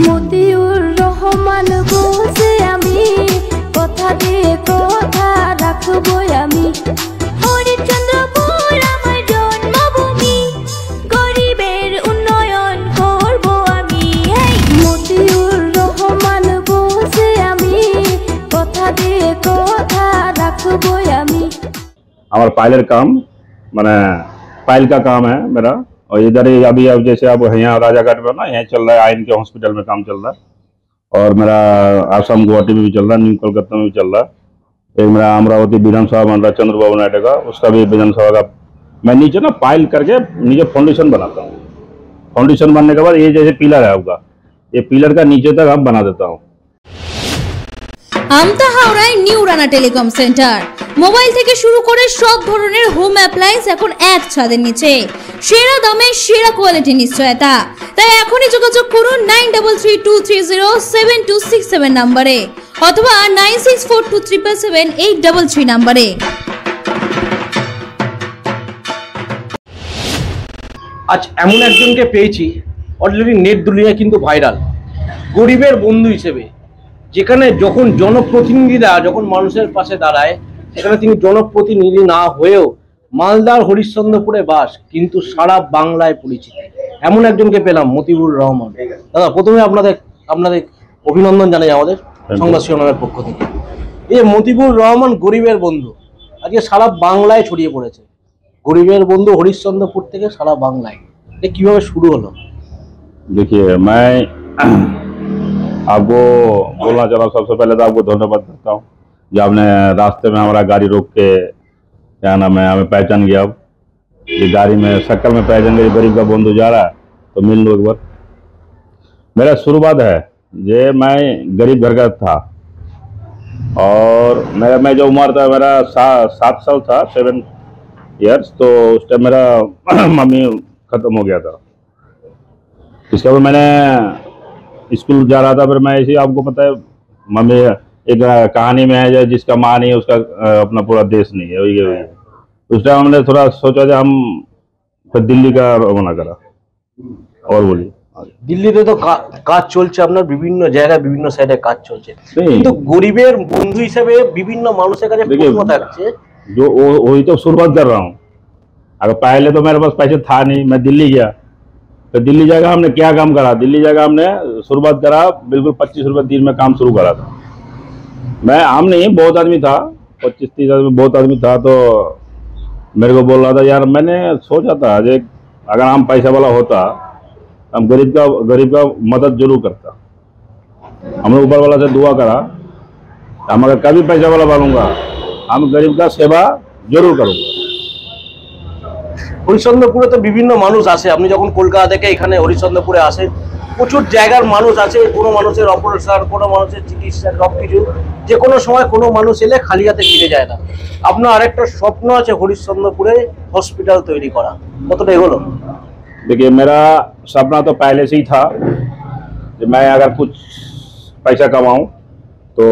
মতিউর রহমান বলছে আমি কথা দিয়ে কথা রাখবো আমি। হরিশ্চন্দ্রপুর আমার জন্মভূমি, গরিবের উন্নয়ন করব আমি। মতিউর রহমান বলছে আমি কথা দিয়ে কথা রাখবো আমি। हमारा पायलर काम मैंने पायल का काम है मेरा, और इधर ही अभी अब जैसे अब यहाँ राजाघाट में ना यहाँ चल रहा है आयन के हॉस्पिटल में काम चल रहा है, और मेरा आसाम गुवाहाटी में भी चल रहा है, न्यू कोलकाता में भी चल रहा है। एक मेरा अमरावती विधानसभा बन रहा है चंद्रबाबू नायडू का, उसका भी विधानसभा का मैं नीचे ना पायल करके नीचे फाउंडेशन बनाता हूँ। फाउंडेशन बनने के बाद ये जैसे पिलर है आपका, ये पिलर का नीचे तक हम बना देता हूँ। আমতা হাওড়ায় new Rana telecom centre. Mobile থেকে শুরু করে সব ধরনের হোম অ্যাপ্লায়েন্স এখন এক ছাদের নিচে, সেরা দামে সেরা কোয়ালিটি নিশ্চয়তা। তাই এখনই যোগাযোগ করুন 9332307267 নম্বরে অথবা 9642777833 নম্বরে। আজ এমন একজনকে পেয়েছি অলরেডি নেট দুনিয়ায় কিন্তু ভাইরাল, গরিবের বন্ধু হিসেবে। যেখানে যখন জনপ্রতিনিধিরা যখন মানুষের পাশে দাঁড়ায়, সেখানে তিনি জনপ্রতিনিধি না হয়েও মালদার হরিশ্চন্দ্রপুরে বাস, কিন্তু সারা বাংলায় পরিচিত। এমন একজনকে পেলাম, মতিউর রহমান। দাদা, প্রথমে আপনাদের অভিনন্দন জানাই আমাদের সংবাদ শিরোনামের পক্ষ থেকে। এই মতিউর রহমান গরিবের বন্ধু আজকে সারা বাংলায় ছড়িয়ে পড়েছে। গরিবের বন্ধু হরিশ্চন্দ্রপুর থেকে সারা বাংলায়, এটা কিভাবে শুরু হলো? देखिए, मैं आपको बोलना चाह रहा हूँ, सबसे पहले तो आपको धन्यवाद देता हूँ जो आपने रास्ते में हमारा गाड़ी रोक के क्या नाम है हमें पहचान गया। अब ये गाड़ी में शक्ल में पहचान गया, गरीब का बंधु जा रहा है तो मिल लो एक बार। मेरा शुरुआत है ये, मैं गरीब घर का था, और मैं जो उम्र था मेरा 7 साल था, 7 ईयर्स, तो उस टाइम मेरा मम्मी ख़त्म हो गया था। इसके बाद मैंने स्कूल जा रहा था, फिर मैं ऐसे आपको पता है मम्मी एक कहानी में है जिसका माँ नहीं है उसका अपना पूरा देश नहीं है, वही है। उस टाइम हमने थोड़ा सोचा जो हम फिर दिल्ली का रवाना करा। और बोलिए। দিল্লিতে তো কাজ চলছে, আপনার বিভিন্ন জায়গায় বিভিন্ন সাইডে কাজ চলছে, কিন্তু গরিবের বন্ধু হিসেবে বিভিন্ন মানুষের কাছে প্রশ্ন থাকছে। जो वही तो शुरुआत कर रहा हूँ। अगर पहले तो मेरे पास पैसे था नहीं, मैं दिल्ली गया, तो दिल्ली जगह हमने क्या काम करा, दिल्ली जगह हमने शुरुआत करा बिल्कुल 25 रुपये दिन में काम शुरू करा था। मैं आम नहीं, बहुत आदमी था, 25-30 आदमी बहुत आदमी था, तो मेरे को बोल रहा था यार, मैंने सोचा था जो अगर हम पैसा वाला होता हम गरीब का मदद जरूर करता। हमने ऊपर वाला से दुआ करा, हम अगर कभी पैसा वाला बनूंगा हम गरीब का सेवा जरूर करूंगा। হরিশ্চন্দ্রপুরে তো বিভিন্ন মানুষ আসে, আপনি যখন কলকাতা থেকে এখানে হরিশ্চন্দ্রপুরে আসেন, প্রচুর জায়গার মানুষ আছে, কোনো মানুষের অপারেশন, কোনো মানুষের চিকিৎসা, সবকিছু। যে কোনো সময় কোনো মানুষ এলে খালি হাতে ফিরে যায় না। আপনার আরেকটা স্বপ্ন আছে হরিশ্চন্দ্রপুরে হসপিটাল তৈরি করা, কতটা এগোলো? देखिए, मेरा सपना तो पहले से ही था कि मैं अगर कुछ पैसा कमाऊं तो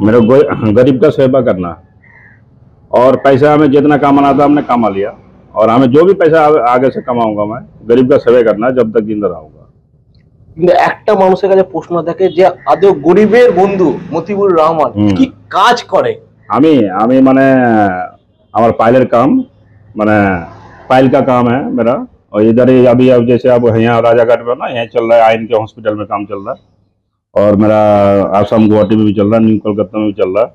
मेरे गरीब का सेवा करना, और पैसा हमें जितना कमाना था हमने कमा लिया, और हमें जो भी पैसा आगे से कमाऊंगा मैं गरीब का सेवा करना जब तक जिंदा रहूंगा। কিন্তু একটা মানুষের কাছে প্রশ্ন থাকে যে আদৌ গরিবের বন্ধু মতিউর রহমান কি কাজ করে? আমি মানে हमारा पायलर काम मैंने पायल का काम है मेरा, और इधर ही अभी अब जैसे अब यहाँ राजाघाट में ना यहाँ चल रहा है आयन के हॉस्पिटल में काम चल रहा है, और मेरा आसाम गुवाहाटी में भी चल रहा है, न्यू कोलकाता में भी चल रहा है।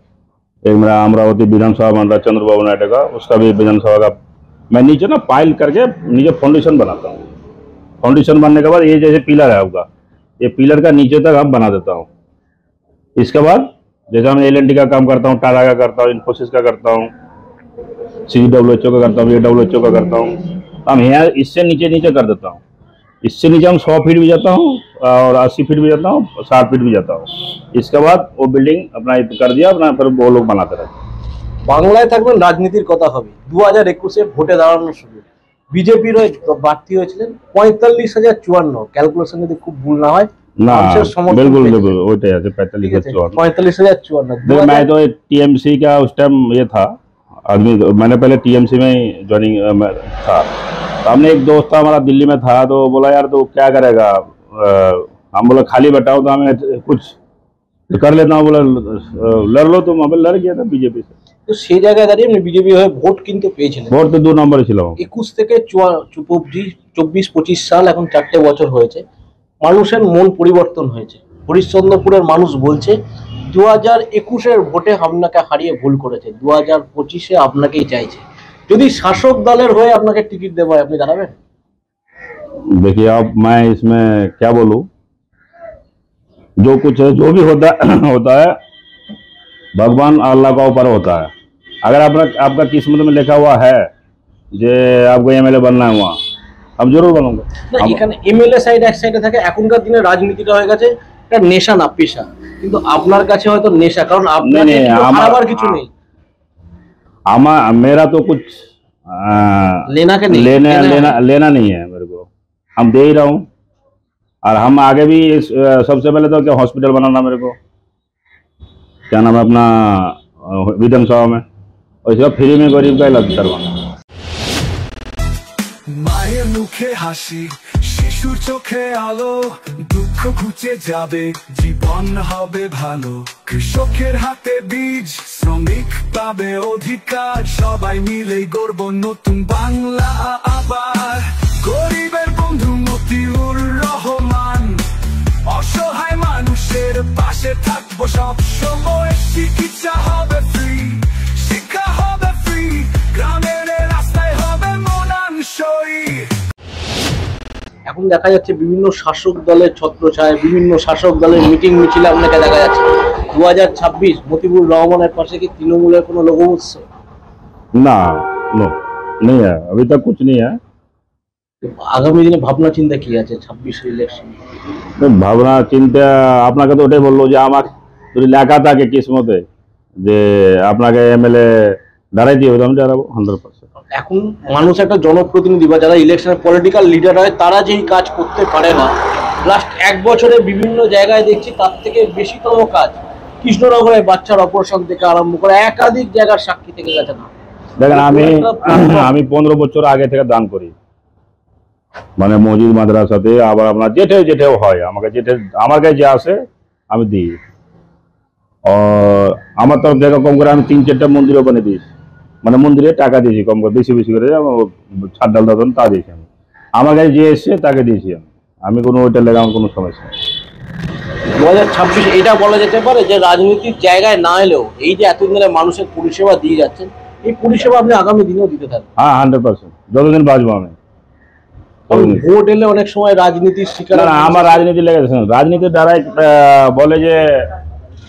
एक मेरा अमरावती विधानसभा बन रहा है चंद्रबाबू नायडू का, उसका भी विधानसभा का मैं नीचे ना पायल करके नीचे फाउंडेशन बनाता हूँ। फाउंडेशन बनने के बाद ये जैसे पिलर है आपका, ये पिलर का नीचे तक हम बना देता हूँ। इसके बाद जैसे मैं LNT का काम करता हूँ, टाटा का करता हूँ, इन्फोसिस का करता हूँ, CWHO का करता हूँ, AWHO का करता हूँ, हम यहाँ इससे नीचे कर देता हूँ। इससे नीचे हम 100 फीट भी जाता हूँ और 80 फीट भी जाता हूँ, 60 फीट भी जाता हूँ। इसके बाद वो बिल्डिंग अपना कर दिया अपना, फिर वो लोग बनाते रहते। বাংলায় থাকবেন, রাজনীতির কথা হবে। 2021-এ ভোটে দাঁড়ানোর শুরু বিজেপির প্রার্থী হয়েছিলেন 45,054, ক্যালকুলেশন যদি খুব ভুল না হয়। ना बिल्कुल वही है 45,054। मैं तो TMC का उस टाइम ये था आदमी, मैंने पहले TMC में ही ज्वाइनिंग था। तो हमने एक दोस्त था हमारा दिल्ली में था, तो बोला यार तो क्या करेगा, हम बोला खाली बैठा हूँ तो हमें कुछ कर लेता हूँ, बोला लड़ लो तुम, अभी लड़ गया था बीजेपी से। তো সেই জায়গায় দাঁড়িয়ে আপনি বিজেপি হয়ে ভোট কিন্তু পেয়েছিলেন। ভোট তো 2 নম্বরে ছিল। 21 থেকে 24-25 সাল, এখন 4টে বছর হয়েছে। মানুষের মন পরিবর্তন হয়েছে। হরিশ্চন্দ্রপুরের মানুষ বলছে 2021-এর ভোটে আপনাকে হারিয়ে ভুল করেছে, 2025-এ আপনাকেই চাইছে। যদি শাসক দলের হয়ে আপনাকে টিকিট দেওয়া হয়, আপনি দাঁড়াবেন? देखिए अब मैं इसमें क्या बोलूं, जो कुछ है जो भी होता है भगवान अल्लाह का ऊपर होता है। अगर आपका किस्मत में लिखा हुआ है যে आपको एमएलए बनना है वहाँ, हम जरूर बनूंगा। না, এখানে এমএলএ সাইড এক সাইডে থাকে। এখনকার দিনে রাজনীতিটা হয়ে গেছে একটা নেশা না পেশা, কিন্তু আপনার কাছে হয়তো নেশা, কারণ আপনার হারাবার কিছু নেই। मेरा तो कुछ लेना के नहीं, लेना नहीं है मेरे को, हम दे ही रहा हूँ। और हम आगे भी सबसे पहले तो क्या हॉस्पिटल बनाना मेरे को, क्या नाम है अपना विधानसभा में, और इसका फ्री में गरीब का इलाज करवाना। মায়ের মুখে হাসি, শিশুর চোখে আলো, দুঃখ ঘুচে যাবে, জীবন হবে ভালো। কৃষকের হাতে বীজ, শ্রমিক পাবে অধিকার, সবাই মিলে গর্ব নতুন বাংলা আবার। গরিবের বন্ধু মতিউর রহমান, অসহায় মানুষের পাশে থাকবো সব সময়। চিকিৎসা হবে ফ্রি, শিক্ষা হবে ফ্রি, গ্রামের রাস্তায় হবে মনানসই। এখন দেখা যাচ্ছে বিভিন্ন শাসক দলের ছত্রছায়, বিভিন্ন শাসক দলের মিটিং মিছিলে আপনাকে দেখা যাচ্ছে। 2026 মতিউর রহমানের পাশে কি তৃণমূলের কোনো লোগো উৎসব? না, नो नहीं है, अभी तक कुछ नहीं है। আগামী দিনে ভাবনা চিন্তা কি আছে 26 ইলেকশন? ভাবনা চিন্তা আপনাকে তো ওটাই বললো যে আমার যদি লেখা থাকে কিসমতে যে আপনাকে এমএলএ দাঁড়াই দিয়ে আমি দাঁড়াবো 100%। এখন মানুষ একটা জনপ্রতিনিধি বা যারা ইলেকশনে পলিটিক্যাল লিডার হয়, তারা যেই কাজ করতে পারে না, লাস্ট 1 বছরে বিভিন্ন জায়গায় দেখছি তার থেকে বেশিতম কাজ কৃষ্ণনগরে বাচ্চার অপারেশন থেকে আরম্ভ করে একাধিক জায়গার সাক্ষী থেকে গেছে। না দেখেন, আমি 15 বছর আগে থেকে দান করি, মানে মসজিদ মাদ্রাসাতে, আবার আপনার যেটাও হয় আমাকে আমার কাছে যে আসে আমি দিই। আর আমার তরফ থেকে কম করে আমি 3-4টা মন্দিরও বানিয়ে দিয়েছি, মানে মন্দিরে টাকা দিয়েছি কম করে, বেশি করে ছাড় ডাল দাদন তা দিয়েছি আমি। আমার কাছে যে এসছে তাকে দিয়েছি আমি কোনো ওইটা লেগে আমার কোনো সমস্যা নেই। 2026 এটা বলা যেতে পারে যে রাজনীতির জায়গায় না এলেও এই যে এতদিন ধরে মানুষের পরিষেবা দিয়ে যাচ্ছেন, এই পরিষেবা আপনি আগামী দিনেও দিতে থাকবেন? হ্যাঁ, 100%, যতদিন বাঁচবো আমি। ভোট এলে অনেক সময় রাজনীতির শিকার। না, আমার রাজনীতি লেগেছে, রাজনীতির দ্বারাই বলে যে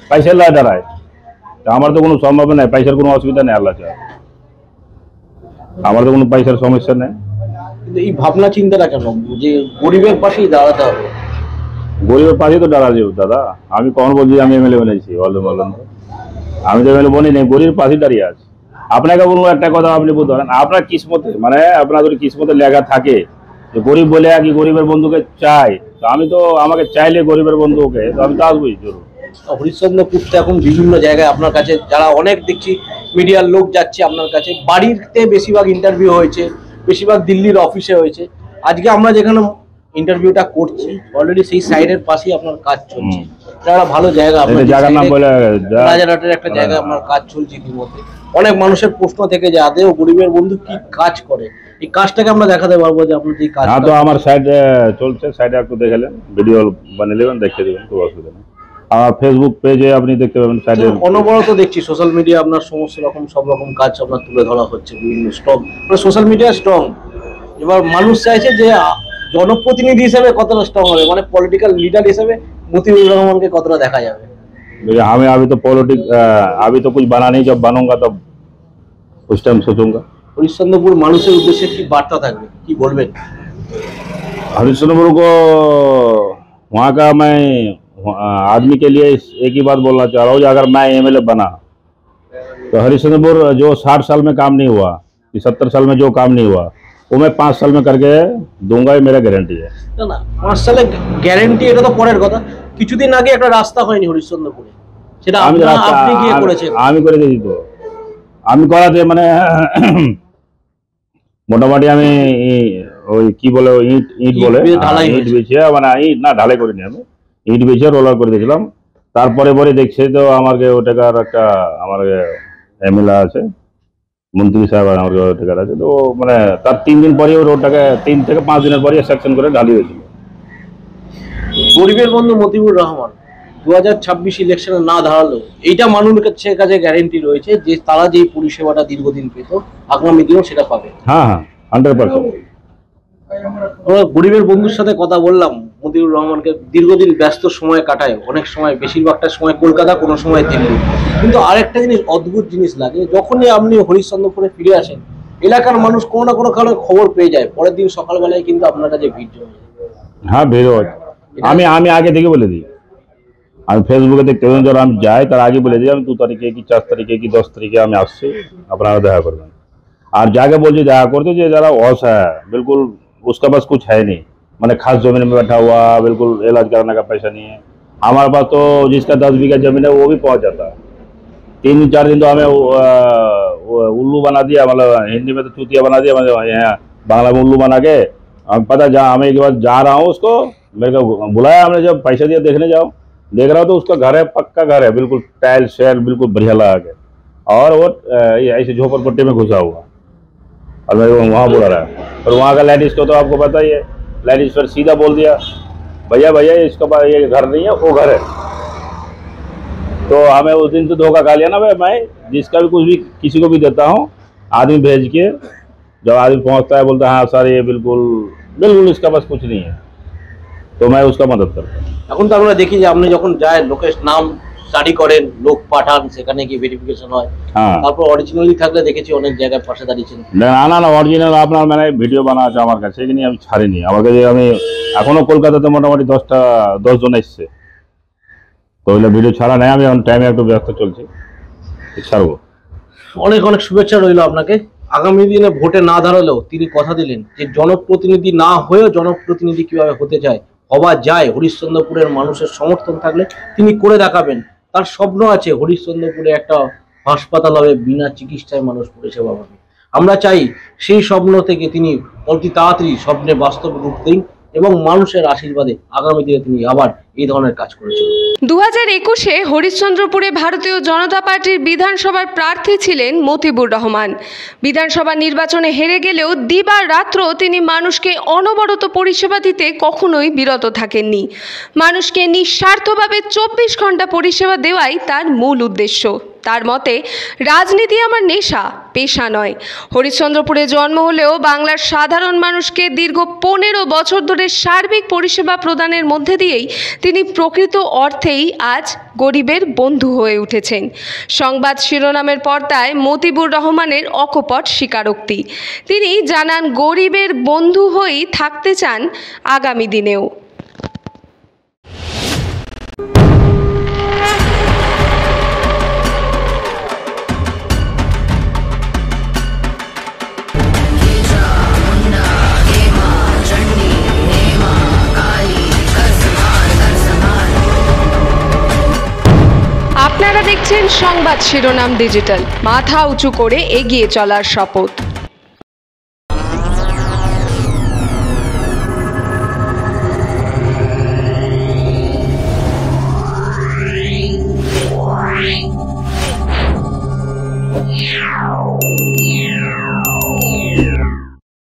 পয়সার লাই দাঁড়ায়, আমার তো কোনো সম্ভব নেই, পয়সার কোনো অসুবিধা নেই, আল্লাহ চায় আমার তো কোনো পয়সার সমস্যা নেই। কিন্তু এই ভাবনা চিন্তাটা কেন যে গরিবের পাশেই দাঁড়াতে হবে? গরিবের পাশে তো দাঁড়া যাবে দাদা, আমি কখন বলছি আমি এমএলএ বানিয়েছি? বলেন, আমি তো এমএলএ বনি নেই, গরিবের পাশে দাঁড়িয়ে আছি। আপনাকে বলবো একটা কথা, আপনি বলতে পারেন আপনার কিসমতে, মানে আপনার যদি কিসমতে লেখা থাকে যে গরিব বলে কি গরিবের বন্ধুকে চাই, তো আমি তো আমাকে চাইলে গরিবের বন্ধুকে তো আমি তো আসবোই জরুর। হরিশ্চন্দ্রপুর তো এখন বিভিন্ন জায়গায় আপনার কাছে যারা অনেক দেখছি মিডিয়ার লোক যাচ্ছে আপনার কাছে, বাড়িতে বেশিরভাগ ইন্টারভিউ হয়েছে, বেশিরভাগ দিল্লির অফিসে হয়েছে। আজকে আমরা যেখানে ইন্টারভিউটা করছি অলরেডি সেই সাইডের পাশেই আপনার কাজ চলছে, একটা ভালো জায়গা, জায়গার নাম বলে রাজারহাটের একটা জায়গা আপনার কাজ চলছে ইতিমধ্যে। অনেক মানুষের প্রশ্ন থেকে যে আদেও গরিবের বন্ধু কি কাজ করে, এই কাজটাকে আমরা দেখাতে পারবো যে আপনার যে কাজ। হ্যাঁ, তো আমার সাইডে চলছে, সাইডে একটু দেখালেন, ভিডিও বানিয়ে নেবেন, দেখে দেবেন, কোনো অসুবিধা নেই। আর ফেসবুক পেজে আপনি দেখতে পাবেন সাইডে। অনবরত দেখছি সোশ্যাল মিডিয়া আপনার সমস্ত রকম সব রকম কাজ আপনার তুলে ধরা হচ্ছে, বিভিন্ন স্ট্রং, সোশ্যাল মিডিয়া স্ট্রং। এবার মানুষ চাইছে যে জনপ্রতিনিধি হিসেবে কতটা স্ট্রং হবে, মানে পলিটিক্যাল লিডার হিসেবে মতিউর রহমানকে কতটা দেখা যাবে। हमें अभी तो अभी तो कुछ बना नहीं, जब बनूंगा तब उस टाइम सोचूंगा। হরিশ্চন্দ্রপুর মানুষের উদ্দেশ্যে কি বার্তা থাকবে, কি বলবেন? हरिश्चंद्रपुर को वहाँ का मैं आदमी के लिए एक ही बात बोलना चाह रहा हूँ, अगर मैं एमएलए बना तो हरिश्चंद्रपुर जो 60 साल में काम नहीं हुआ, कि 70 साल में जो काम नहीं हुआ, वो मैं 5 साल में करके दूंगा, ये मेरा गारंटी है। না না, 5 সালে গ্যারান্টি এটা তো পরের কথা। কিছুদিন আগে একটা রাস্তা হয়নি হরিশ্চন্দ্রপুরে, সেটা আপনি গিয়ে করেছেন? আমি করে দিয়েছি তো, আমি করাতে মানে মোটামুটি আমি ওই কি বলে ওই ইট বলে ঢালাই ইট বিছিয়ে মানে ইট না ঢালাই করিনি আমি, ইট বিছিয়ে রোলার করে দিয়েছিলাম। তারপরে পরে দেখছে তো আমাকে ওটাকার একটা আমার এমএলএ আছে, মন্ত্রী সাহেব আমার ওটাকার আছে, তো মানে তার 3 দিন পরে ওটাকে 3 থেকে 5 দিনের পরে সেকশন করে ঢালি হয়েছিল। গরিবের বন্ধু মতিউর রহমান 2026 ইলেকশনে না দাঁড়ালো, এইটা মানুষের কাছে গ্যারেন্টি রয়েছে যে তারা যে পরিষেবাটা দীর্ঘদিন পেত আগামী দিনেও সেটা পাবে। হ্যাঁ 100%। আমরা গরিবের বন্ধুর সাথে কথা বললাম। মতিউর রহমানকে দীর্ঘদিন ব্যস্ত সময় কাটায়, অনেক সময় বেশিরভাগটা সময় কলকাতা, কোনো সময় দিল্লি। কিন্তু আরেকটা জিনিস অদ্ভুত জিনিস লাগে, যখনই আপনি হরিশ্চন্দ্রপুরে ফিরে আসেন এলাকার মানুষ কোনো না কোনো কারণে খবর পেয়ে যায়, পরের দিন সকালবেলায় কিন্তু আপনার কাছে ভিড় জমে যায়। হ্যাঁ ভিড় হয়। আমি আগে থেকে বলে দিই, আমি ফেসবুকে দেখতে যখন আমি যাই তার আগে বলে দিই আমি 2 তারিখে কি 4 তারিখে কি 10 তারিখে আমি আসছি, আপনারা দেখা করবেন। আর जाके बोल দেখা করতে যে যারা असहाय बिल्कुल उसका पास कुछ है नहीं, मैंने खास जमीन में बैठा हुआ, बिल्कुल इलाज कराने का पैसा नहीं है। हमारे पास तो जिसका 10 बीघा जमीन है वो भी पहुंच जाता है। 3-4 दिन तो हमें उल्लू बना दिया, मतलब हिंदी में तो चूतिया बना दिया, मतलब यहाँ बांग्ला में उल्लू बना के हम पता हमें एक बार जा रहा हूँ, उसको मेरे को बुलाया, हमने जब पैसा दिया देखने जाओ, देख रहा हूँ तो उसका घर है, पक्का घर है, बिल्कुल टाइल शेल बिल्कुल बढ़िया लगा के, और वो ऐसे झोपड़पट्टी में घुसा हुआ। और मेरे को वहाँ बुला रहा है, और वहाँ का लेडीज को तो आपको पता ही है, लेडीज पर सीधा बोल दिया भैया इसका ये घर नहीं है, वो घर है। तो हमें उस दिन तो धोखा खा लिया ना भाई। मैं जिसका भी कुछ भी किसी को भी देता हूँ, आदमी भेज के जब आदमी पहुँचता है बोलता है हाँ सर ये बिल्कुल इसका पास कुछ नहीं है, तो मैं उसका मदद करता हूँ। এখন তো আমরা দেখি যে আপনি যখন যায় লোকের নাম স্টাডি করেন, লোক পাঠান, সেখানে গিয়ে ভেরিফিকেশন হয়। হ্যাঁ তারপর অরিজিনালি থাকলে দেখেছি অনেক জায়গায় পাশে দাঁড়িয়েছেন। না অরিজিনাল আপনার মানে ভিডিও বানা আছে আমার কাছে, কিন্তু আমি ছাড়িনি। আমার কাছে আমি এখনো কলকাতাতে মোটামুটি 10 জন এসছে, তো ওইগুলো ভিডিও ছাড়া নেই। আমি এখন টাইমে একটু ব্যস্ত চলছি, ছাড়বো। অনেক অনেক শুভেচ্ছা রইল আপনাকে। আগামী দিনে ভোটে না দাঁড়ালেও তিনি কথা দিলেন যে জনপ্রতিনিধি না হয়েও জনপ্রতিনিধি কিভাবে হতে চায়, হওয়া যায়, হরিশ্চন্দ্রপুরের মানুষের সমর্থন থাকলে তিনি করে দেখাবেন। তার স্বপ্ন আছে হরিশ্চন্দ্রপুরে একটা হাসপাতাল হবে, বিনা চিকিৎসায় মানুষ পরিষেবা পাবে। আমরা চাই সেই স্বপ্ন থেকে তিনি অতি তাড়াতাড়ি স্বপ্নে বাস্তব রূপ দিন এবং মানুষের আশীর্বাদে আগামী দিনে তিনি আবার এই ধরনের কাজ করেছেন। 2021-এ হরিশ্চন্দ্রপুরে ভারতীয় জনতা পার্টির বিধানসভার প্রার্থী ছিলেন মতিবুর রহমান। বিধানসভা নির্বাচনে হেরে গেলেও দিবারাত্র তিনি মানুষকে অনবরত পরিষেবা দিতে কখনোই বিরত থাকেননি। মানুষকে নিঃস্বার্থভাবে 24 ঘন্টা পরিষেবা দেওয়াই তার মূল উদ্দেশ্য। তার মতে রাজনীতি আমার নেশা, পেশা নয়। হরিশ্চন্দ্রপুরে জন্ম হলেও বাংলার সাধারণ মানুষকে দীর্ঘ 15 বছর ধরে সার্বিক পরিষেবা প্রদানের মধ্যে দিয়েই তিনি প্রকৃত অর্থেই আজ গরিবের বন্ধু হয়ে উঠেছেন। সংবাদ শিরোনামের পর্দায় মতিবুর রহমানের অকপট স্বীকারোক্তি। তিনি জানান গরিবের বন্ধু হয়েই থাকতে চান আগামী দিনেও। আপনারা দেখছেন সংবাদ শিরোনাম ডিজিটাল, মাথা উঁচু করে এগিয়ে চলার শপথ।